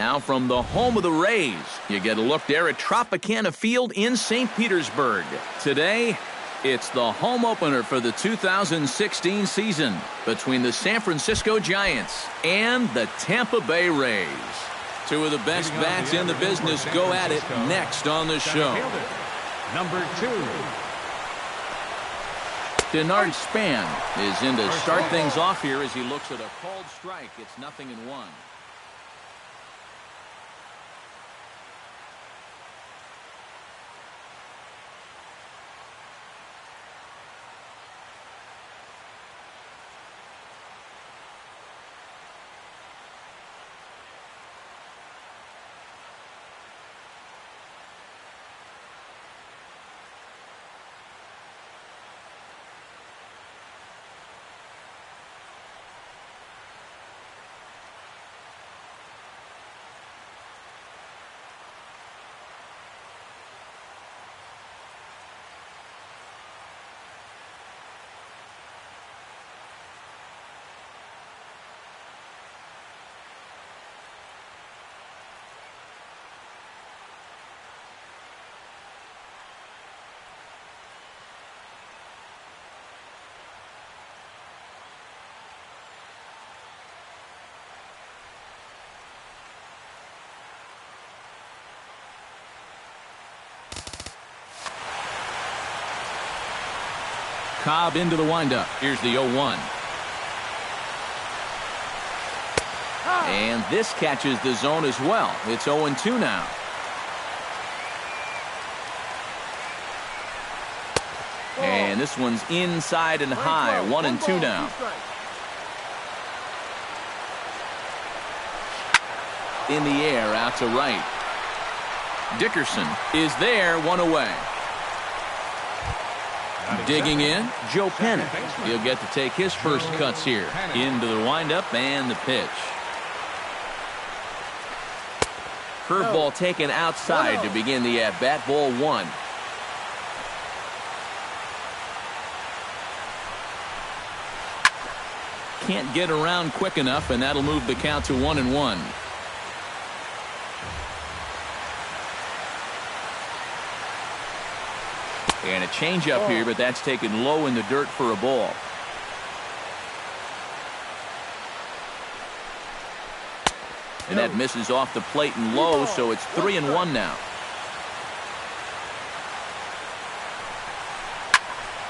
Now from the home of the Rays, you get a look there at Tropicana Field in St. Petersburg. Today, it's the home opener for the 2016 season between the San Francisco Giants and the Tampa Bay Rays. Two of the best bats in the business go at it next on the show. Number 2. Denard Span is in to start things off here as he looks at a called strike. It's 0-1. Cobb into the windup. Here's the 0-1. And this catches the zone as well. It's 0-2 now. And this one's inside and high. 1-2 now. In the air, out to right. Dickerson is there, one away. Digging in, Joe Pennant. He'll get to take his first cuts here. Into the windup and the pitch. Curveball taken outside to begin the at-bat. Ball 1. Can't get around quick enough, and that'll move the count to 1-1. And a changeup here, but that's taken low in the dirt for a ball. And that misses off the plate and low, so it's 3-1 now.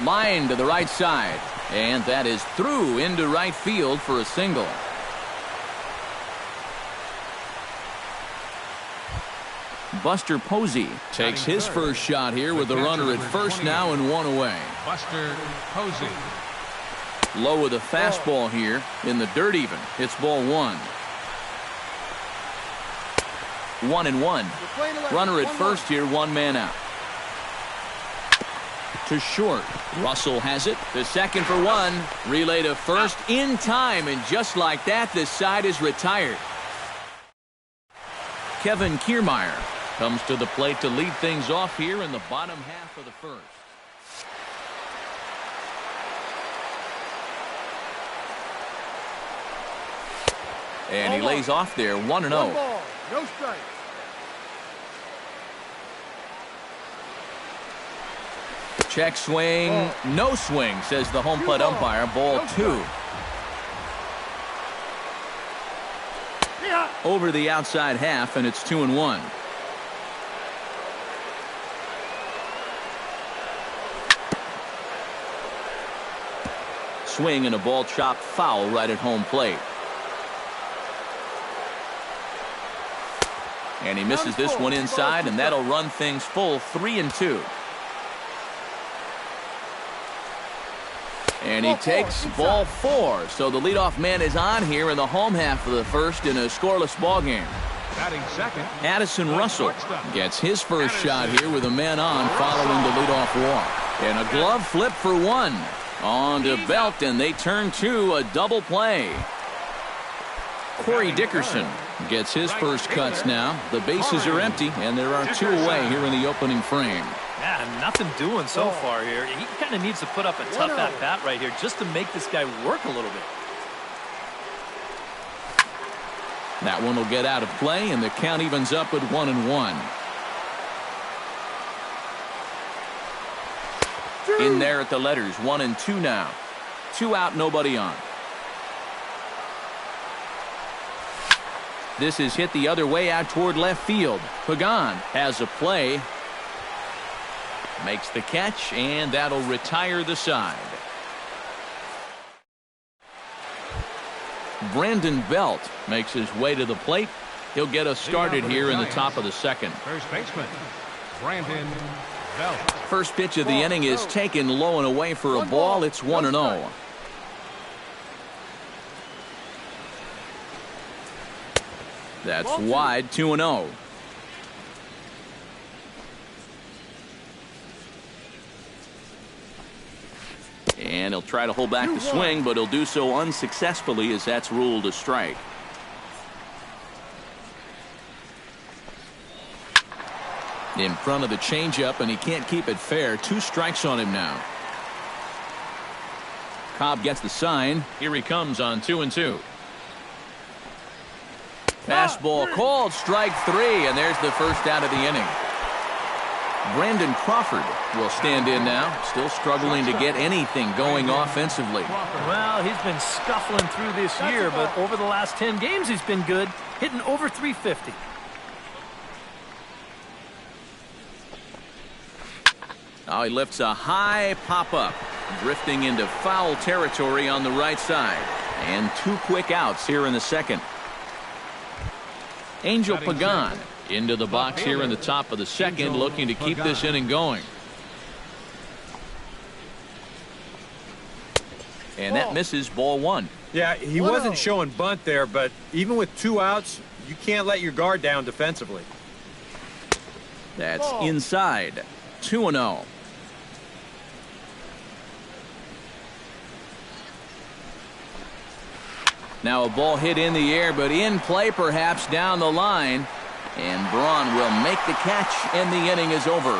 Line to the right side, and that is through into right field for a single. Buster Posey takes his first shot here with the runner at first now and one away. Buster Posey. Low with a fastball here in the dirt even. It's ball 1. 1-1. Runner at first here, one man out. To short. Russell has it. The second for one. Relay to first in time, and just like that, this side is retired. Kevin Kiermaier comes to the plate to lead things off here in the bottom half of the first. And he lays off there, 1-0. No strike. Check swing, no swing, says the home plate umpire. Ball 2. Over the outside half, and it's 2-1. Swing and a ball chopped foul right at home plate. And he misses this one inside, and that'll run things full 3-2. And he takes ball 4. So the leadoff man is on here in the home half of the first in a scoreless ball game. Batting second, Addison Russell gets his first shot here with a man on following the leadoff walk. And a glove flip for one. On to Belt, and they turn to a double play. Corey Dickerson gets his first cuts now. The bases are empty, and there are 2 away here in the opening frame. Yeah, nothing doing so far here. He kind of needs to put up a tough at-bat right here just to make this guy work a little bit. That one will get out of play, and the count evens up at 1-1. In there at the letters, 1-2 now. 2 out, nobody on. This is hit the other way out toward left field. Pagan has a play. Makes the catch, and that'll retire the side. Brandon Belt makes his way to the plate. He'll get us started here in the top of the second. First baseman, Brandon Belt. First pitch of the inning is taken low and away for a ball. It's 1-0. That's wide, 2-0. And he'll try to hold back the swing, but he'll do so unsuccessfully as that's ruled a strike. In front of the changeup, and he can't keep it fair. 2 strikes on him now. Cobb gets the sign. Here he comes on 2-2. Fastball called, strike 3, and there's the first out of the inning. Brandon Crawford will stand in now, still struggling to get anything going offensively. Well, he's been scuffling through this year, but over the last 10 games he's been good, hitting over 350. Now he lifts a high pop-up, drifting into foul territory on the right side. And 2 quick outs here in the second. Angel Pagan into the box here in the top of the second, looking to keep this inning going. And that misses, ball 1. Yeah, he wasn't showing bunt there, but even with 2 outs, you can't let your guard down defensively. That's inside, 2-0. Now a ball hit in the air, but in play perhaps down the line. And Braun will make the catch, and the inning is over.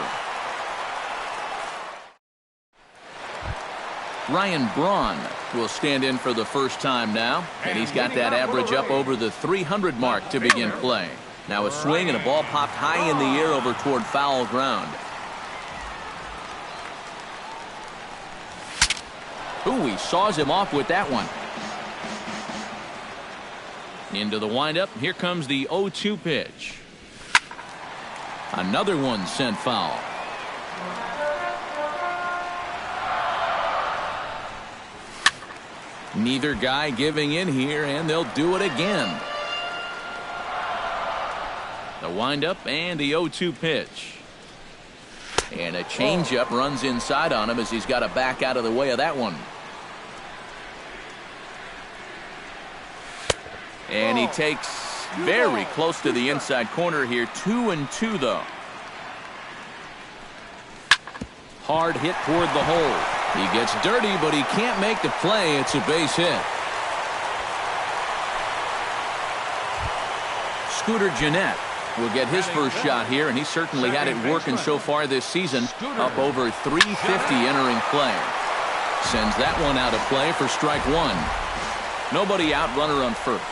Ryan Braun will stand in for the first time now, and he's got that average up over the 300 mark to begin play. Now a swing and a ball popped high in the air over toward foul ground. Ooh, he saws him off with that one. Into the windup. Here comes the 0-2 pitch. Another one sent foul. Neither guy giving in here, and they'll do it again. The windup and the 0-2 pitch. And a changeup runs inside on him as he's got to back out of the way of that one. And he takes very close to the inside corner here. 2-2 though. Hard hit toward the hole. He gets dirty, but he can't make the play. It's a base hit. Scooter Gennett will get his first shot here, and he certainly had it working so far this season. Up over 350 entering play. Sends that one out of play for strike 1. Nobody out, runner on first.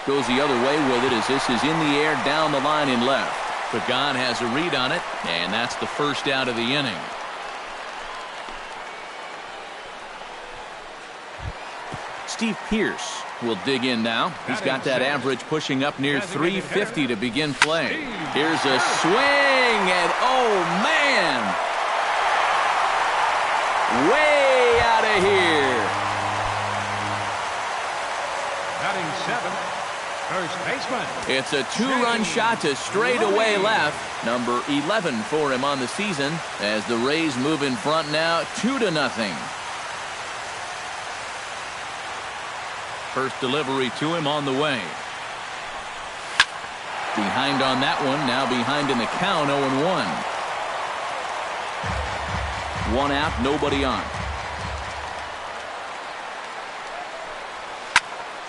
Goes the other way with it as this is in the air down the line in left. Pagan has a read on it, and that's the first out of the inning. Steve Pearce will dig in now. He's got that average pushing up near 350 to begin play. Here's a swing, and oh man! Way out of here. Batting 7th, first baseman. It's a 2-run shot to straightaway left. Number 11 for him on the season as the Rays move in front now 2-0. First delivery to him on the way. Behind on that one, now behind in the count, 0-1. 1 out, nobody on.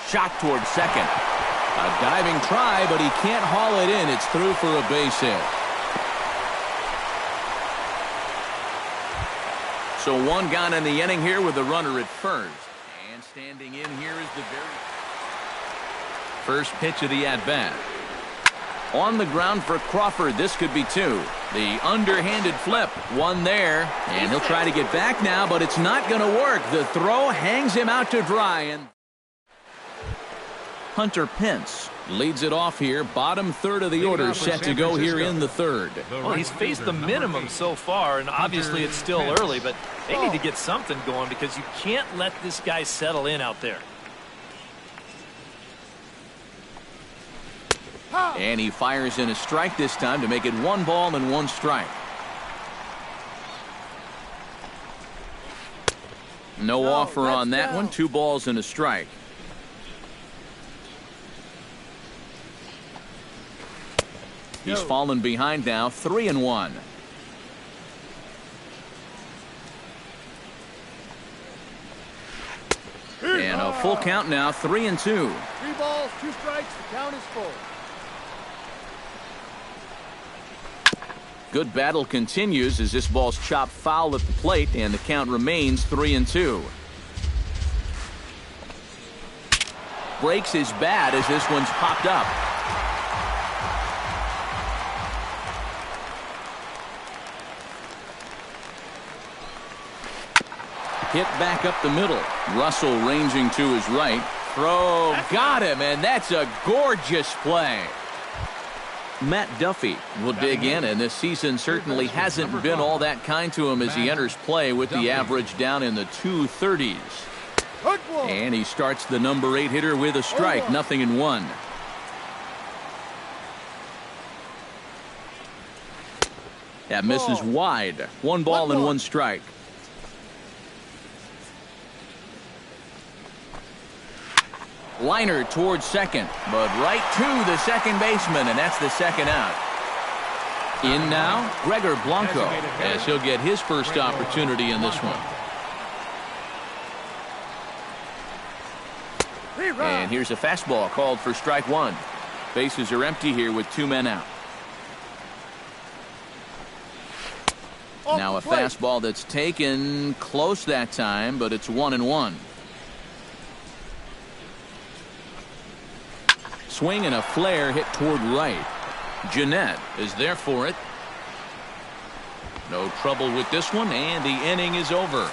Shot toward second. A diving try, but he can't haul it in. It's through for a base hit. So 1 gone in the inning here with the runner at first. And standing in here is the First pitch of the at-bat. On the ground for Crawford. This could be two. The underhanded flip. One there. And he'll try to get back now, but it's not going to work. The throw hangs him out to dry. And Hunter Pence leads it off here. Bottom third of the order set to go here in the third. Well, he's faced the minimum so far, and obviously it's still early, but they need to get something going because you can't let this guy settle in out there. And he fires in a strike this time to make it 1 ball and 1 strike. No offer on that one. 2 balls and a strike. He's fallen behind now, 3-1. And a full count now, 3-2. 3 balls, 2 strikes, the count is full. Good battle continues as this ball's chopped foul at the plate, and the count remains 3-2. Breaks his bat as this one's popped up. Hit back up the middle. Russell ranging to his right. Throw got him, and that's a gorgeous play. Matt Duffy will dig in, and this season certainly hasn't been all that kind to him as he enters play with the average down in the 230s. And he starts the number 8 hitter with a strike, 0-1. That misses wide. 1 ball and 1 strike. Liner towards second, but right to the second baseman, and that's the second out. In now, Gregor Blanco, as he'll get his first opportunity in this one. And here's a fastball called for strike 1. Bases are empty here with 2 men out. Now a fastball that's taken close that time, but it's 1-1. Swing and a flare hit toward right. Jeanette is there for it. No trouble with this one, and the inning is over.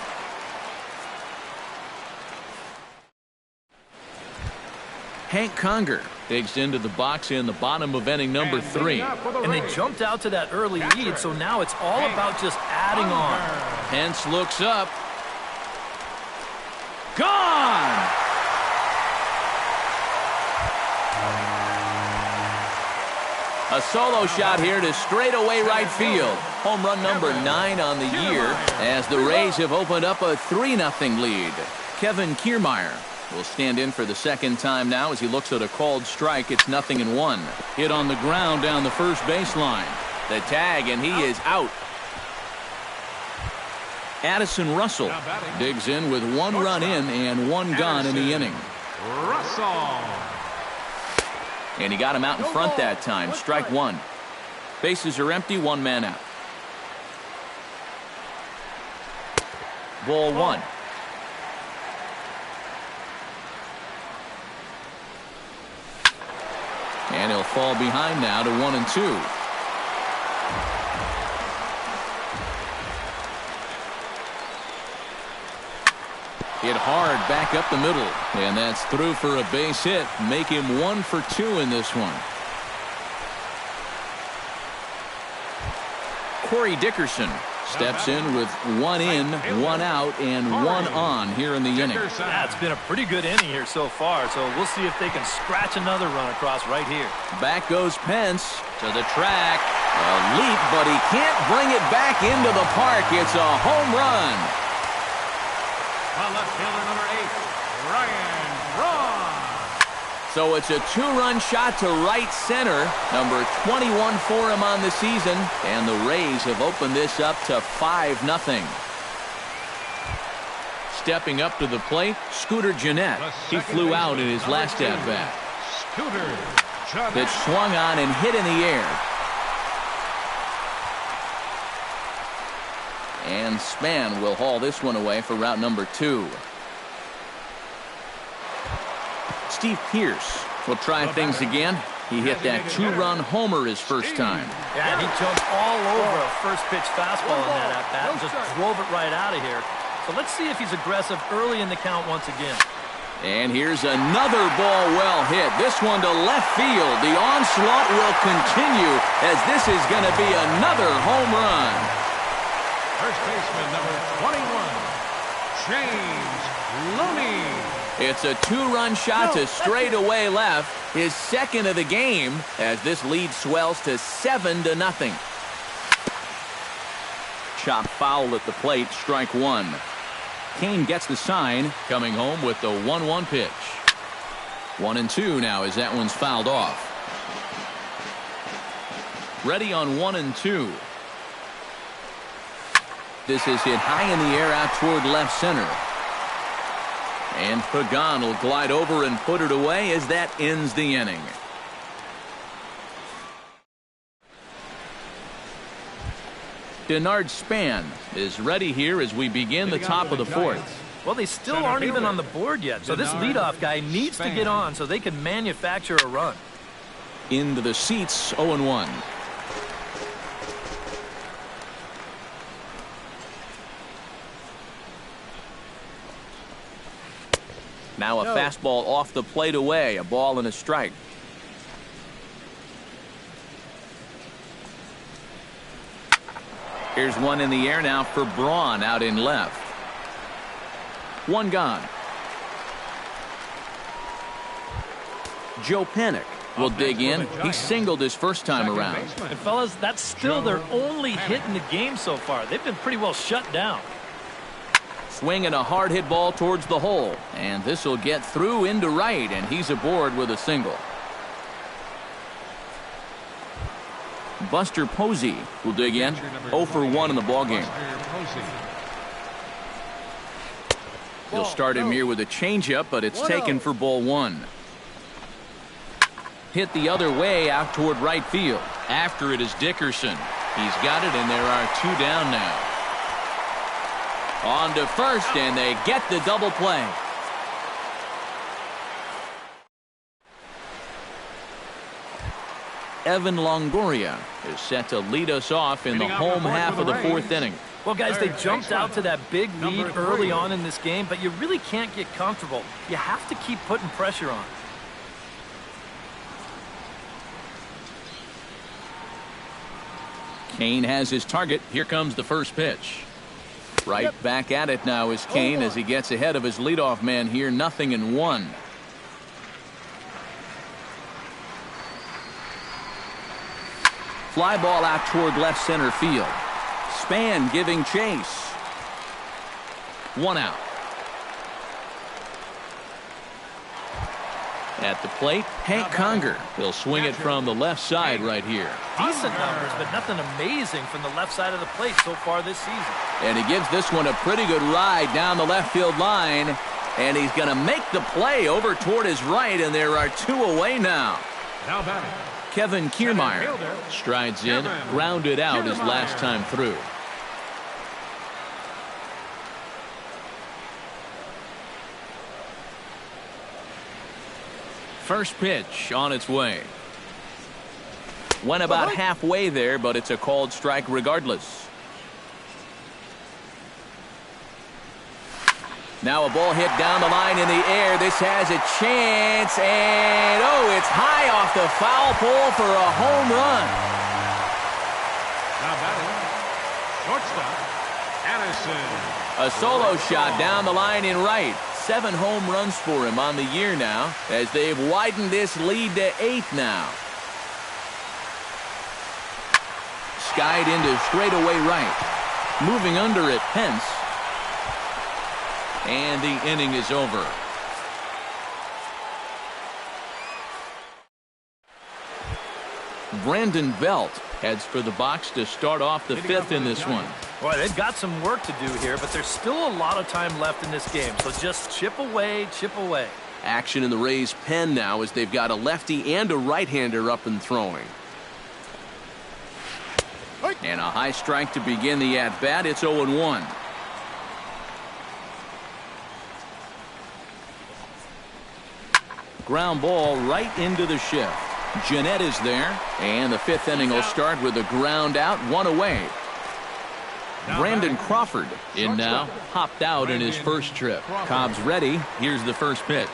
Hank Conger digs into the box in the bottom of inning number 3. And they jumped out to that early lead, so now it's all about just adding on. Pence looks up. Gone! A solo shot here to straightaway right field. Home run number 9 on the year as the Rays have opened up a 3-0 lead. Kevin Kiermaier will stand in for the second time now as he looks at a called strike. It's 0-1. Hit on the ground down the first baseline. The tag, and he is out. Addison Russell digs in with 1 run in and 1 gone in the inning. Russell. And he got him out in front that time. Strike 1. Bases are empty. 1 man out. Ball 1. And he'll fall behind now to 1-2. Hit hard back up the middle, and that's through for a base hit. Make him 1 for 2 in this one. Corey Dickerson steps in with 1 in, 1 out, and 1 on here in the inning. It's been a pretty good inning here so far, so we'll see if they can scratch another run across right here. Back goes Pence to the track. A leap, but he can't bring it back into the park. It's a home run. Left fielder number 8, Ryan Braun. So it's a 2-run shot to right center. Number 21 for him on the season. And the Rays have opened this up to 5-0. Stepping up to the plate, Scooter Jeanette. He flew out in his last at-bat. Scooter Jeanette. Pitch swung on and hit in the air. And Span will haul this one away for route number 2. Steve Pearce We'll try things again. He hit that 2-run homer his first time. Yeah, he jumped all over a first-pitch fastball in that at-bat and just drove it right out of here. So let's see if he's aggressive early in the count once again. And here's another ball well hit. This one to left field. The onslaught will continue as this is going to be another home run. First baseman number 21, James Looney. It's a 2-run shot to straightaway left, his second of the game, as this lead swells to 7-0. Chop foul at the plate, strike one. Kane gets the sign, coming home with the 1-1 pitch. 1-2 now as that one's fouled off. Ready on 1-2. This is hit high in the air out toward left center. And Pagan will glide over and put it away as that ends the inning. Denard Span is ready here as we begin the top of the fourth. Well, they still aren't even on the board yet, so this leadoff guy needs to get on so they can manufacture a run. Into the seats, 0-1. Now a fastball off the plate away, a ball and a strike. Here's one in the air now for Braun out in left. One gone. Joe Pennick will dig in. He singled his first time around. And fellas, that's still their only hit in the game so far. They've been pretty well shut down. Swinging a hard hit ball towards the hole, and this will get through into right, and he's aboard with a single. Buster Posey will dig in. 0 for 1 in the ballgame. He'll start him here with a changeup, but it's taken for ball one. Hit the other way out toward right field. After it is Dickerson. He's got it, and there are 2 down now. On to first, and they get the double play. Evan Longoria is set to lead us off in the home half of the fourth inning. Well, guys, they jumped out to that big lead early on in this game, but you really can't get comfortable. You have to keep putting pressure on. Kane has his target. Here comes the first pitch. Right back at it now is Kane as he gets ahead of his leadoff man here. 0-1. Fly ball out toward left center field. Span giving chase. 1 out. At the plate, Hank Conger will swing it from the left side right here. Decent numbers, but nothing amazing from the left side of the plate so far this season. And he gives this one a pretty good ride down the left field line. And he's going to make the play over toward his right, and there are 2 away now. Now batting, Kevin Kiermaier strides in, grounded out his last time through. First pitch on its way. Went about halfway there, but it's a called strike regardless. Now a ball hit down the line in the air. This has a chance, and oh, it's high off the foul pole for a home run. now batting, shortstop, Addison. A solo shot down the line in right. 7 home runs for him on the year now, as they've widened this lead to 8 now. Skied into straightaway right. Moving under it, Pence. And the inning is over. Brandon Belt heads for the box to start off the 5th in this one. Boy, they've got some work to do here, but there's still a lot of time left in this game. So just chip away, chip away. Action in the Rays' pen now as they've got a lefty and a right-hander up and throwing. And a high strike to begin the at-bat. It's 0-1. ground ball right into the shift. Jeanette is there, and the fifth inning will start with a ground out, one away. Brandon Crawford in now, hopped out in his first trip. Cobb's ready. Here's the first pitch.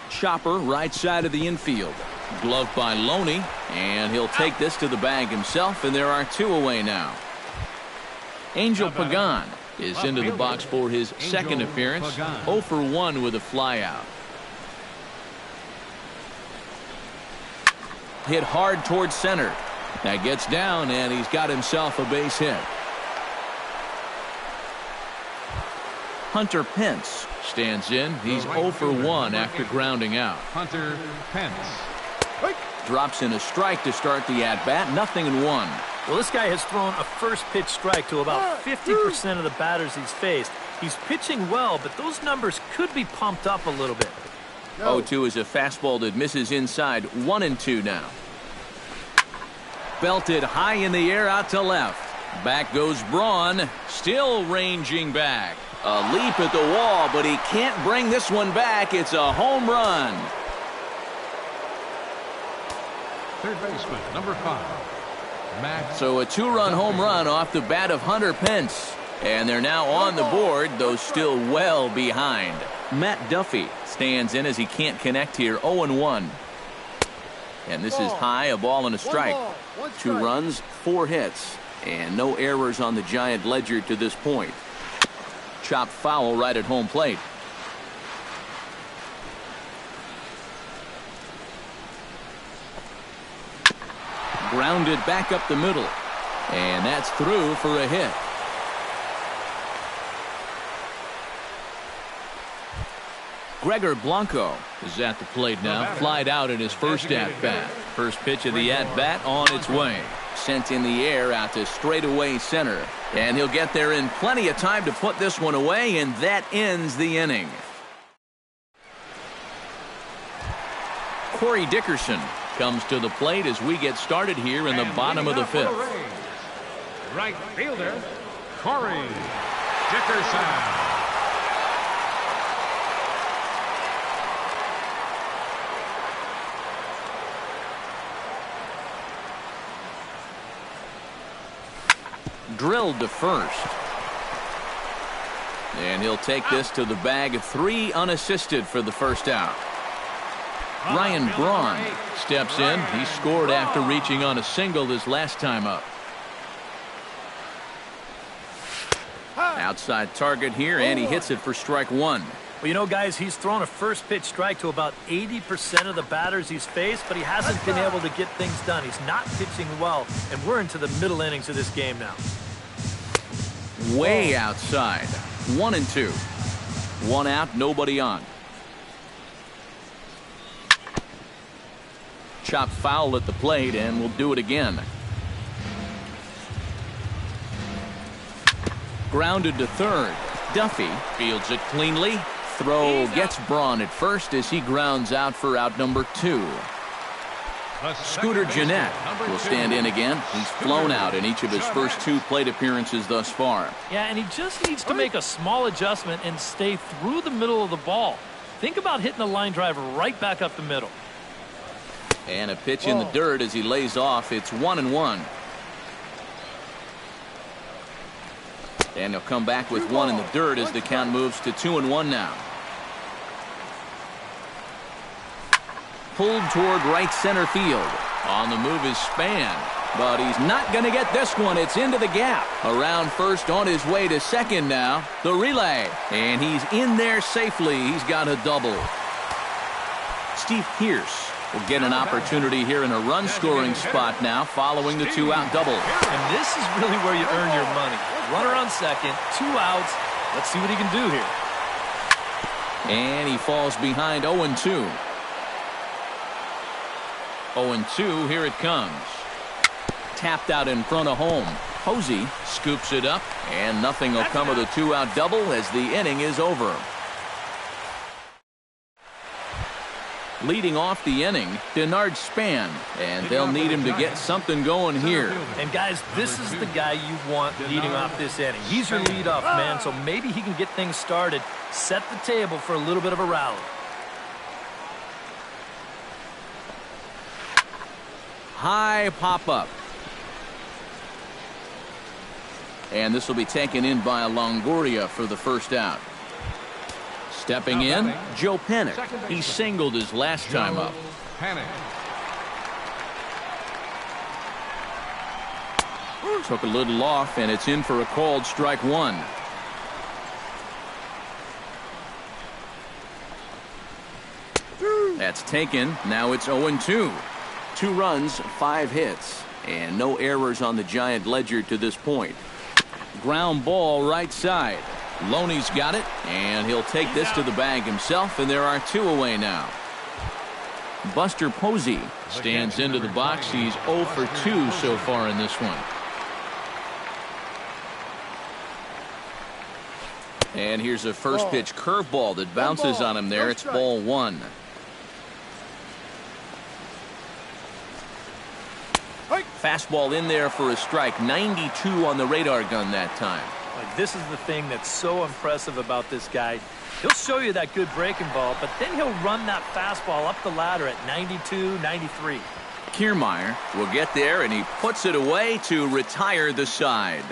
Chopper right side of the infield. Gloved by Loney, and he'll take this to the bag himself, and there are two away now. Angel Pagan is into the box for his second appearance. 0 for 1 with a flyout. Hit hard towards center. That gets down, and he's got himself a base hit. Hunter Pence stands in. He's 0 for 1 after grounding out. Hunter Pence. Drops in a strike to start the at-bat. 0-1. Well, this guy has thrown a first pitch strike to about 50% of the batters he's faced. He's pitching well, but those numbers could be pumped up a little bit. 0-2 is a fastball that misses inside. 1-2 now. Belted high in the air out to left. Back goes Braun, still ranging back. A leap at the wall, but he can't bring this one back. It's a home run. Third baseman, number 5. Matt. So a two-run home run off the bat of Hunter Pence. And they're now on the board, though still well behind. Matt Duffy stands in as he can't connect here. 0-1. And this is high, a ball and a strike. 2 runs, 4 hits, and no errors on the Giant ledger to this point. Chopped foul right at home plate. Grounded back up the middle, and that's through for a hit. Gregor Blanco is at the plate now. Flied out in his first at-bat. First pitch of the at-bat on its way. Sent in the air out to straightaway center. And he'll get there in plenty of time to put this one away, and that ends the inning. Corey Dickerson comes to the plate as we get started here in the bottom of the fifth. Right fielder, Corey Dickerson. Drilled to first. And he'll take this to the bag. 3 unassisted for the first out. Ryan Braun steps in. He scored after reaching on a single his last time up. Outside target here, and he hits it for strike 1. Well, you know, guys, he's thrown a first pitch strike to about 80% of the batters he's faced, but he hasn't been able to get things done. He's not pitching well, and we're into the middle innings of this game now. Way outside. 1-2. 1 out, nobody on. Chopped foul at the plate, and we'll do it again. Grounded to third. Duffy fields it cleanly. Throw gets Braun at first as he grounds out for out number 2. Scooter Jeanette will stand in again. He's flown out in each of his first 2 plate appearances thus far. Yeah, and he just needs to make a small adjustment and stay through the middle of the ball. Think about hitting a line driver right back up the middle. And a pitch in the dirt as he lays off. It's 1-1. And he'll come back with 1 in the dirt as the count moves to 2-1 now. Pulled toward right center field. On the move is Span, but he's not going to get this one. It's into the gap. Around first, on his way to second now. The relay, and he's in there safely. He's got a double. Steve Pearce will get an opportunity here in a run-scoring spot now following the 2-out double. And this is really where you earn your money. Runner on second, 2 outs. Let's see what he can do here. And he falls behind 0-2. 0-2, here it comes. Tapped out in front of home. Posey scoops it up, and nothing will come of the 2-out double as the inning is over. Leading off the inning, Denard Span, and they'll need him to get something going here. And guys, this is the guy you want leading off this inning. He's your leadoff man, so maybe he can get things started, set the table for a little bit of a rally. High pop-up. And this will be taken in by Longoria for the first out. Stepping in, Joe Panic. He singled his last time up. Panic. Took a little off, and it's in for a called strike one. That's taken. Now it's 0-2. 2 runs, 5 hits, and no errors on the Giant ledger to this point. Ground ball right side. Loney's got it, and he'll take this to the bag himself, and there are 2 away now. Buster Posey stands into the box. He's 0 for 2 so far in this one. And here's a first pitch curveball that bounces on him there. It's ball 1. Fastball in there for a strike. 92 on the radar gun that time. This is the thing that's so impressive about this guy. He'll show you that good breaking ball, but then he'll run that fastball up the ladder at 92, 93. Kiermaier will get there, and he puts it away to retire the side.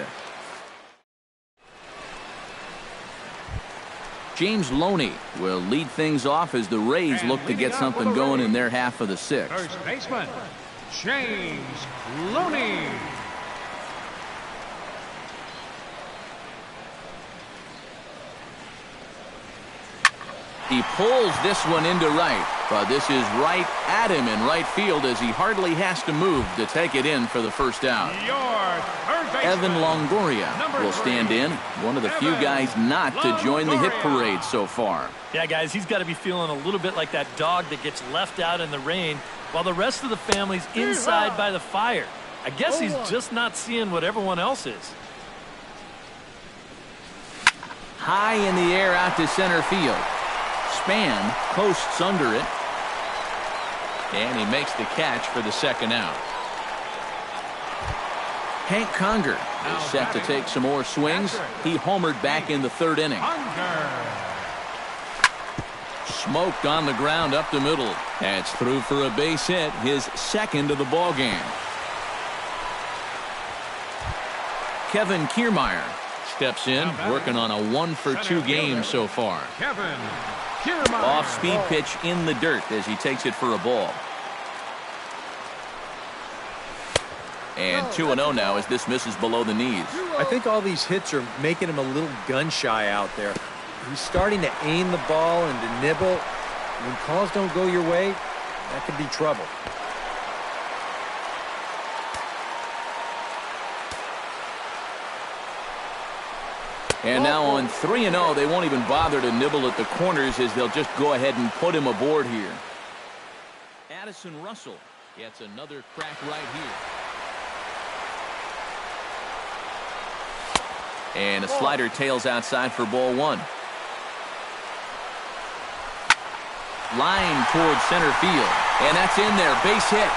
James Loney will lead things off as the Rays look to get something going in their half of the 6th. First baseman, James Loney. He pulls this one into right, but this is right at him in right field as he hardly has to move to take it in for the first out. Your third baseman, Evan Longoria will stand in, one of the few guys not to join the hit parade so far. Yeah, guys, he's got to be feeling a little bit like that dog that gets left out in the rain while the rest of the family's inside by the fire. I guess he's just not seeing what everyone else is. High in the air out to center field. Span coasts under it, and he makes the catch for the second out. Hank Conger is set to take some more swings. He homered back in the 3rd inning. Smoked on the ground up the middle. That's through for a base hit, his 2nd of the ball game. Kevin Kiermaier steps in, working on a 1 for 2 game so far. Kevin Off-speed pitch in the dirt as he takes it for a ball. And 2-0 now as this misses below the knees. I think all these hits are making him a little gun-shy out there. He's starting to aim the ball and to nibble. When calls don't go your way, that could be trouble. And now on 3-0, they won't even bother to nibble at the corners as they'll just go ahead and put him aboard here. Addison Russell gets another crack right here. And a slider tails outside for ball 1. Line towards center field. And that's in there. Base hit.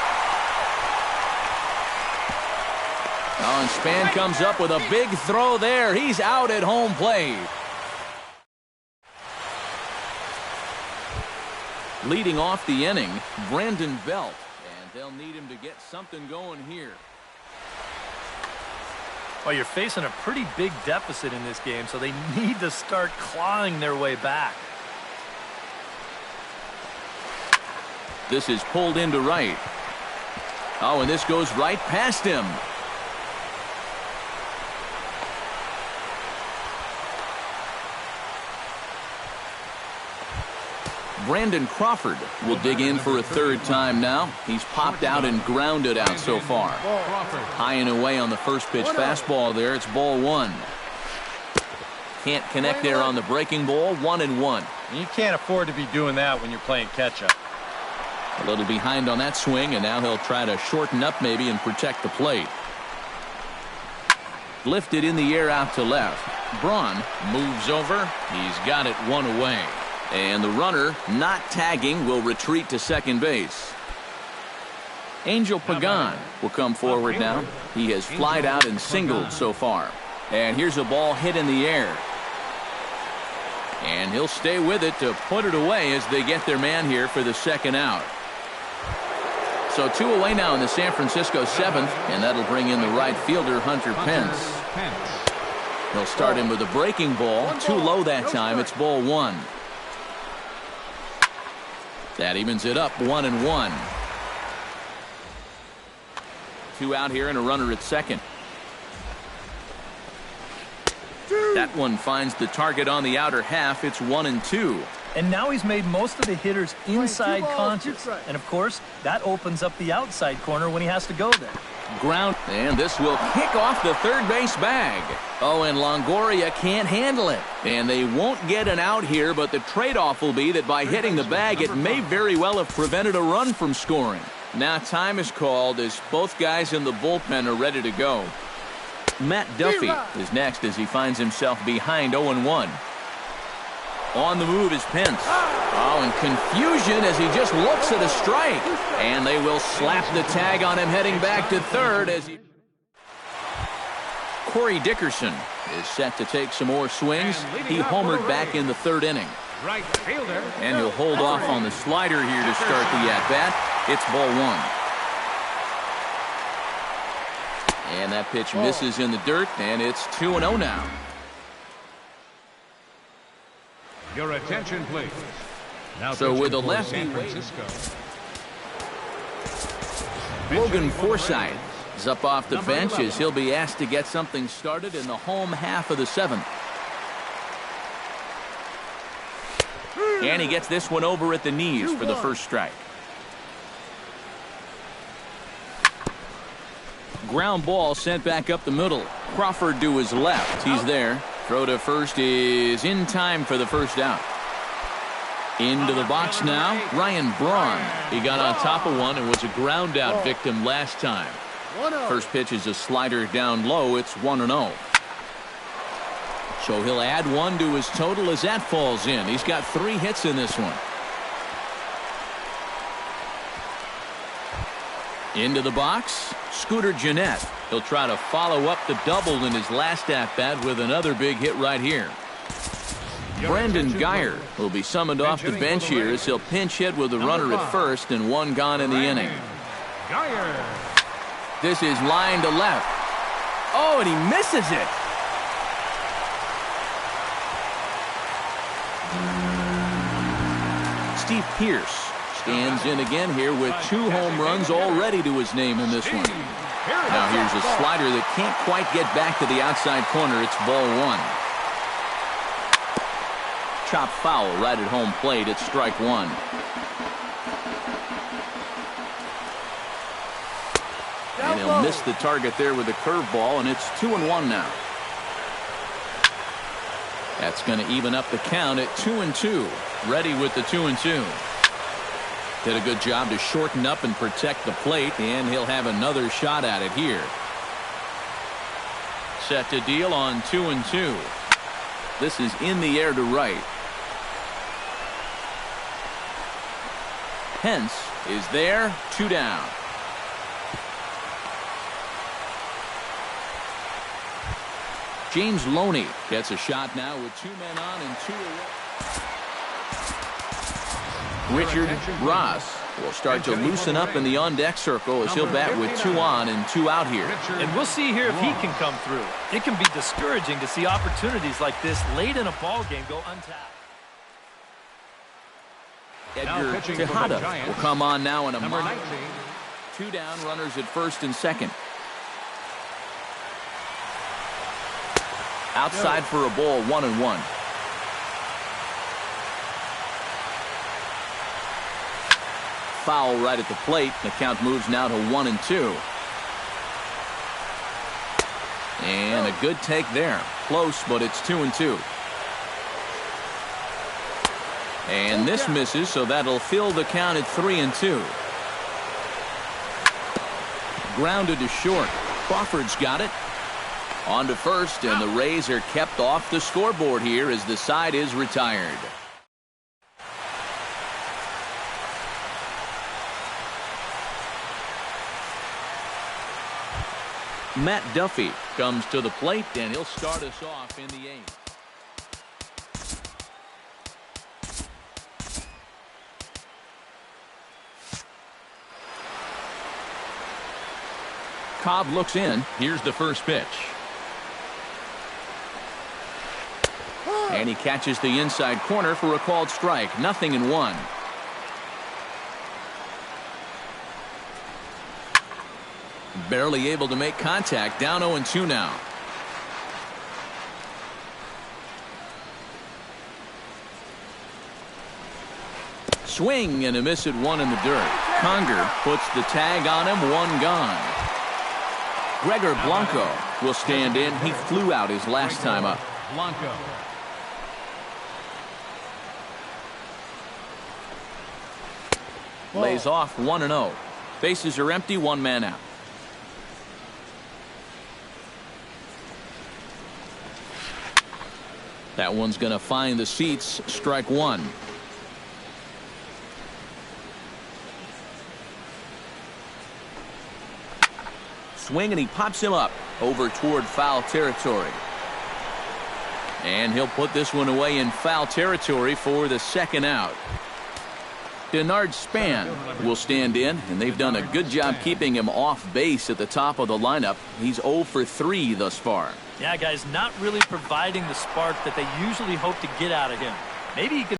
Oh, and Span comes up with a big throw there. He's out at home plate. Leading off the inning, Brandon Belt. And they'll need him to get something going here. Well, you're facing a pretty big deficit in this game, so they need to start clawing their way back. This is pulled into right. Oh, and this goes right past him. Brandon Crawford will dig in for a 3rd time now. He's popped out and grounded out so far. High and away on the first pitch fastball there. It's ball 1. Can't connect there on the breaking ball. 1-1. You can't afford to be doing that when you're playing catch-up. A little behind on that swing, and now he'll try to shorten up maybe and protect the plate. Lifted in the air out to left. Braun moves over. He's got it 1 away. And the runner, not tagging, will retreat to second base. Angel Pagan will come forward now. He has flied out and singled so far. And here's a ball hit in the air. And he'll stay with it to put it away as they get their man here for the second out. So 2 away now in the San Francisco 7th, and that'll bring in the right fielder, Hunter Pence. He'll start him with a breaking ball. Too low that time. It's ball 1. That evens it up 1-1. 2 out here and a runner at second. That one finds the target on the outer half. It's 1-2. And now he's made most of the hitters inside conscious. And, of course, that opens up the outside corner when he has to go there. Ground, and this will kick off the third base bag. Oh, and Longoria can't handle it. And they won't get an out here, but the trade-off will be that by hitting the bag, it may very well have prevented a run from scoring. Now time is called as both guys in the bullpen are ready to go. Matt Duffy is next as he finds himself behind 0-1. On the move is Pence. Oh, and confusion as he just looks at a strike. And they will slap the tag on him heading back to third as he... Corey Dickerson is set to take some more swings. He homered back in the 3rd inning. Right fielder. And he'll hold off on the slider here to start the at-bat. It's ball 1. And that pitch misses in the dirt, and it's 2-0 now. Your attention, please. Now so with a lefty, Logan Forsythe is up off the bench as he'll be asked to get something started in the home half of the 7th. And he gets this one over at the knees for the first strike. Ground ball sent back up the middle. Crawford to his left. He's there. Throw to first is in time for the first out. Into the box now, Ryan Braun. He got on top of one and was a ground out victim last time. First pitch is a slider down low. It's 1-0. So he'll add 1 to his total as that falls in. He's got 3 hits in this one. Into the box, Scooter Gennett. He'll try to follow up the double in his last at-bat with another big hit right here. Brandon Geyer will be summoned off the bench here as he'll pinch hit with a runner at first and 1 gone in the inning. This is line to left. Oh, and he misses it. Steve Pearce stands in again here with 2 home runs already to his name in this one. Now here's a slider that can't quite get back to the outside corner. It's ball 1. Chop foul right at home plate. It's strike 1. And he'll miss the target there with a curveball, and it's 2-1 now. That's going to even up the count at 2-2. Ready with the 2-2. Did a good job to shorten up and protect the plate, and he'll have another shot at it here. Set to deal on 2-2. This is in the air to right. Pence is there, 2 down. James Loney gets a shot now with 2 men on and 2 away. Richard Ross will start to loosen up in the on-deck circle as he'll bat with 2 on and 2 out here. And we'll see here if he can come through. It can be discouraging to see opportunities like this late in a ball game go untapped. Edgar Tejada will come on now in a minor. 2 down, runners at first and second. Outside for a ball, 1-1. Foul right at the plate. The count moves now to 1-2. And a good take there. Close, but it's 2-2. And this misses, so that'll fill the count at 3-2. Grounded to short. Crawford's got it. On to first, and the Rays are kept off the scoreboard here as the side is retired. Matt Duffy comes to the plate, and he'll start us off in the 8th. Cobb looks in. Here's the first pitch. And he catches the inside corner for a called strike. 0-1. Barely able to make contact. Down 0-2 now. Swing and a miss at 1 in the dirt. Conger puts the tag on him. 1 gone. Gregor Blanco will stand in. He flew out his last time up. Blanco. Lays off 1-0. Bases are empty. 1 man out. That one's going to find the seats. Strike 1. Swing, and he pops him up over toward foul territory. And he'll put this one away in foul territory for the 2nd out. Denard Span will stand in, and they've done a good job keeping him off base at the top of the lineup. He's 0 for 3 thus far. Yeah, guys, not really providing the spark that they usually hope to get out of him. Maybe he can